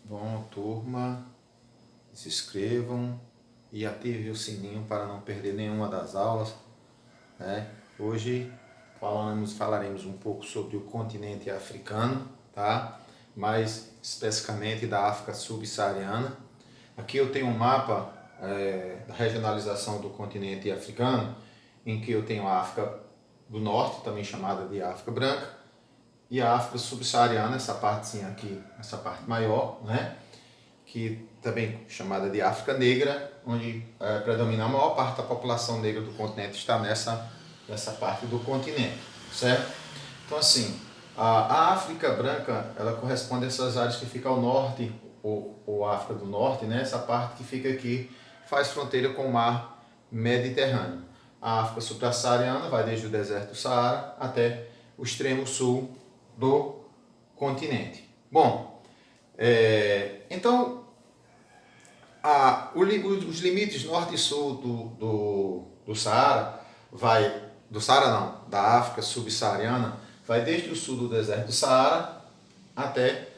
Bom, turma, se inscrevam e ativem o sininho para não perder nenhuma das aulas, né? Hoje falaremos um pouco sobre o continente africano, tá? Mais especificamente da África subsaariana. Aqui eu tenho um mapa da regionalização do continente africano, em que eu tenho a África do Norte, também chamada de África Branca, e a África subsaariana, essa partezinha aqui, essa parte maior, né? Que também chamada de África Negra, onde predomina a maior parte da população negra do continente está nessa parte do continente, certo? Então assim, a África Branca, ela corresponde a essas áreas que ficam ao norte, ou África do Norte, né? Essa parte que fica aqui, faz fronteira com o mar Mediterrâneo. A África subsaariana vai desde o deserto do Saara até o extremo sul do continente. Bom, então, os limites norte e sul do Saara, da África subsaariana, vai desde o sul do deserto do Saara até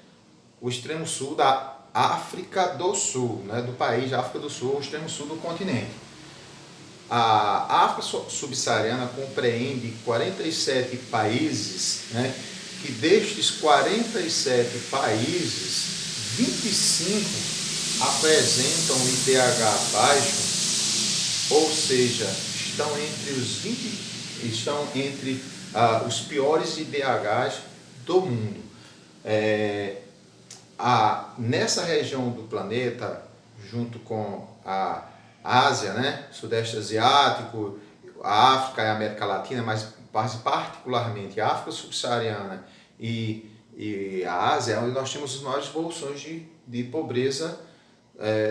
o extremo sul da África do Sul, né, do país da África do Sul, o extremo sul do continente. A África subsaariana compreende 47 países, né, que destes 47 países, 25 apresentam IDH baixo, ou seja, estão entre os piores IDHs do mundo. Nessa região do planeta, junto com a Ásia, né, Sudeste Asiático, a África e a América Latina, mas particularmente a África subsaariana e a Ásia, onde nós temos as maiores evoluções de pobreza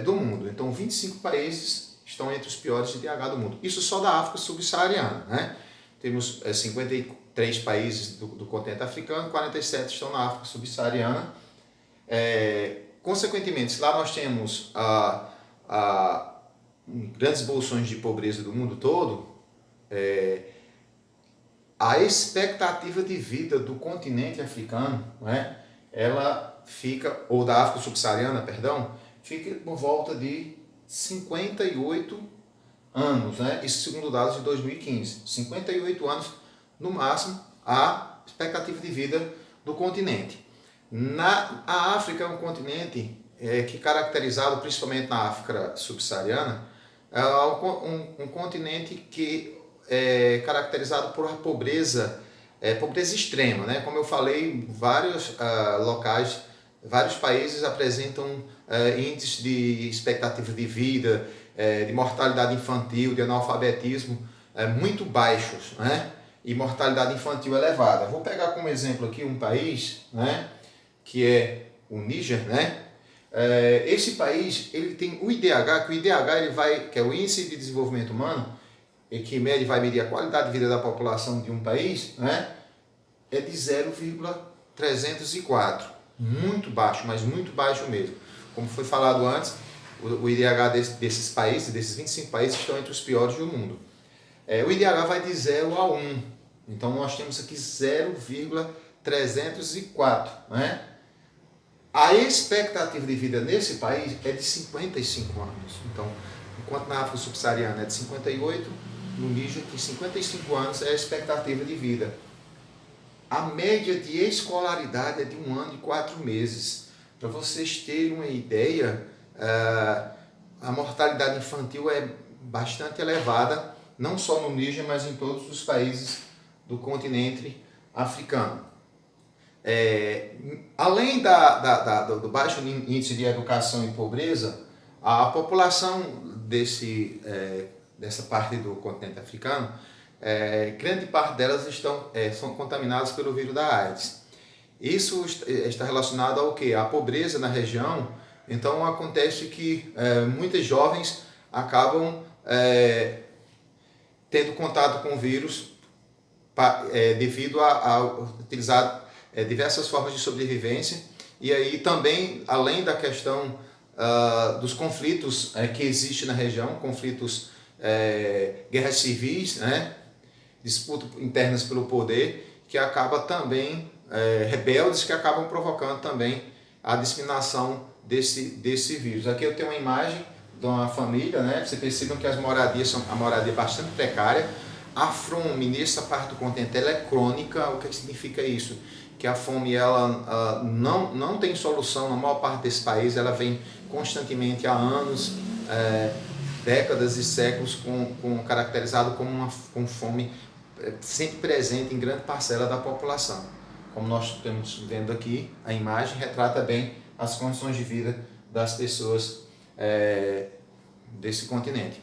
do mundo. Então, 25 países estão entre os piores de IDH do mundo. Isso só da África subsaariana, né? Temos 53 países do continente africano, 47 estão na África subsaariana. Consequentemente, lá nós temos grandes evoluções de pobreza do mundo todo. A expectativa de vida do continente africano, né, ela fica, ou da África subsaariana, perdão, fica por volta de 58 anos, né? Isso segundo dados de 2015. 58 anos, no máximo, a expectativa de vida do continente. A África é um continente que é caracterizado, principalmente na África subsaariana, é um continente que é caracterizado por uma pobreza extrema, né? Como eu falei, vários locais, vários países apresentam índices de expectativa de vida, de mortalidade infantil, de analfabetismo muito baixos, né? E mortalidade infantil elevada. Vou pegar como exemplo aqui um país, né, que é o Níger, né? Esse país ele tem o IDH, que é o Índice de Desenvolvimento Humano, e que vai medir a qualidade de vida da população de um país, né? É de 0,304. Muito baixo, mas muito baixo mesmo. Como foi falado antes, o IDH desses países, desses 25 países, estão entre os piores do mundo. O IDH vai de 0 a 1. Então nós temos aqui 0,304, né? A expectativa de vida nesse país é de 55 anos. Então, enquanto na África subsaariana é de 58, no Níger tem 55 anos é a expectativa de vida. A média de escolaridade é de 1 ano e 4 meses. Para vocês terem uma ideia, a mortalidade infantil é bastante elevada, não só no Níger, mas em todos os países do continente africano. Além do baixo índice de educação e pobreza, a população dessa parte do continente africano, grande parte delas são contaminadas pelo vírus da AIDS. Isso está relacionado ao quê? À pobreza na região. Então acontece que muitas jovens acabam tendo contato com o vírus devido a utilizar diversas formas de sobrevivência. E aí também, além da questão dos conflitos que existem na região, conflitos, guerras civis, né? Disputas internas pelo poder, que acaba também, rebeldes que acabam provocando também a disseminação desse vírus. Aqui eu tenho uma imagem de uma família, né? Vocês percebam que as moradias são a moradia bastante precária. A fome nessa parte do continente ela é crônica. O que significa isso? Que a fome ela não tem solução na maior parte desse país, ela vem constantemente há anos, décadas e séculos caracterizado como com fome sempre presente em grande parcela da população. Como nós estamos vendo aqui, a imagem retrata bem as condições de vida das pessoas desse continente.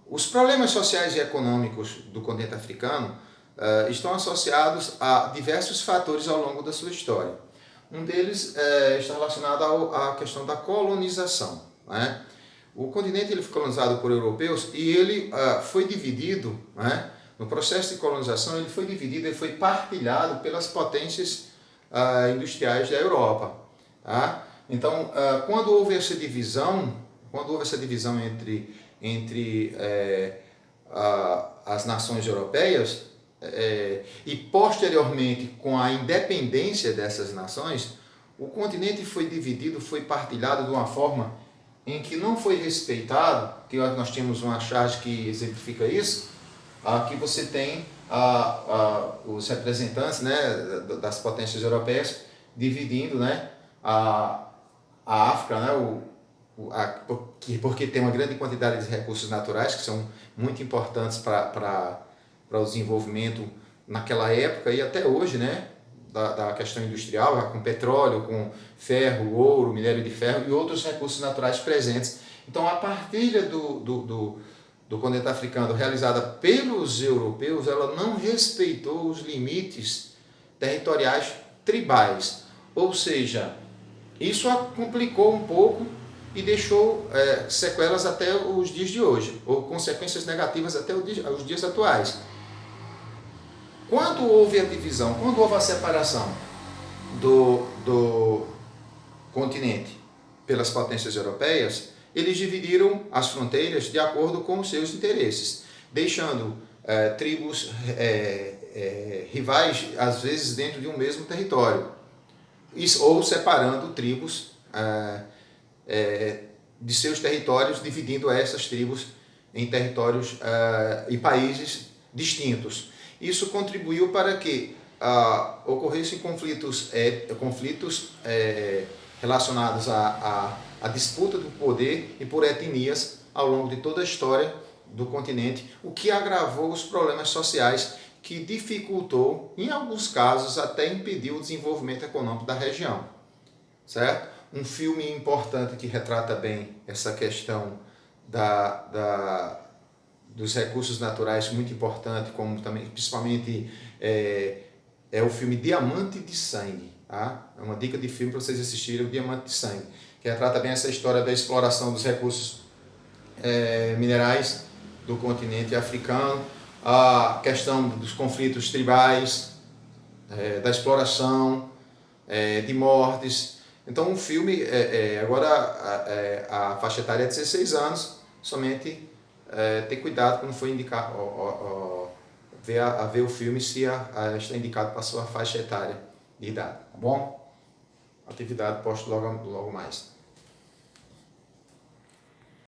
Os problemas sociais e econômicos do continente africano estão associados a diversos fatores ao longo da sua história. Um deles está relacionado à questão da colonização, né? O continente ele foi colonizado por europeus e ele foi dividido, né? No processo de colonização ele foi partilhado pelas potências industriais da Europa. Tá? Então, quando houve essa divisão entre as nações europeias, e posteriormente com a independência dessas nações, o continente foi dividido, foi partilhado de uma forma em que não foi respeitado, que nós temos uma charge que exemplifica isso, que você tem os representantes, né, das potências europeias dividindo, né, a África, né, porque tem uma grande quantidade de recursos naturais que são muito importantes para o desenvolvimento naquela época e até hoje, né, da questão industrial, com petróleo, com ferro, ouro, minério de ferro e outros recursos naturais presentes. Então a partilha do continente africano realizada pelos europeus, ela não respeitou os limites territoriais tribais, ou seja, isso a complicou um pouco e deixou sequelas até os dias de hoje, ou consequências negativas até os dias atuais. Quando houve a divisão, quando houve a separação do continente pelas potências europeias, eles dividiram as fronteiras de acordo com os seus interesses, deixando tribos rivais, às vezes dentro de um mesmo território, ou separando tribos de seus territórios, dividindo essas tribos em territórios e países distintos. Isso contribuiu para que ocorressem conflitos relacionados à disputa do poder e por etnias ao longo de toda a história do continente, o que agravou os problemas sociais que dificultou, em alguns casos, até impediu o desenvolvimento econômico da região. Certo? Um filme importante que retrata bem essa questão dos recursos naturais, muito importante, como também, principalmente, é o filme Diamante de Sangue. Tá? É uma dica de filme para vocês assistirem, o Diamante de Sangue, que retrata bem essa história da exploração dos recursos minerais do continente africano, a questão dos conflitos tribais, da exploração, de mortes. Então, um filme, agora a faixa etária é de 16 anos, somente ter cuidado quando for indicar, ver o filme se está indicado para a sua faixa etária de idade, tá bom? Atividade posto logo mais.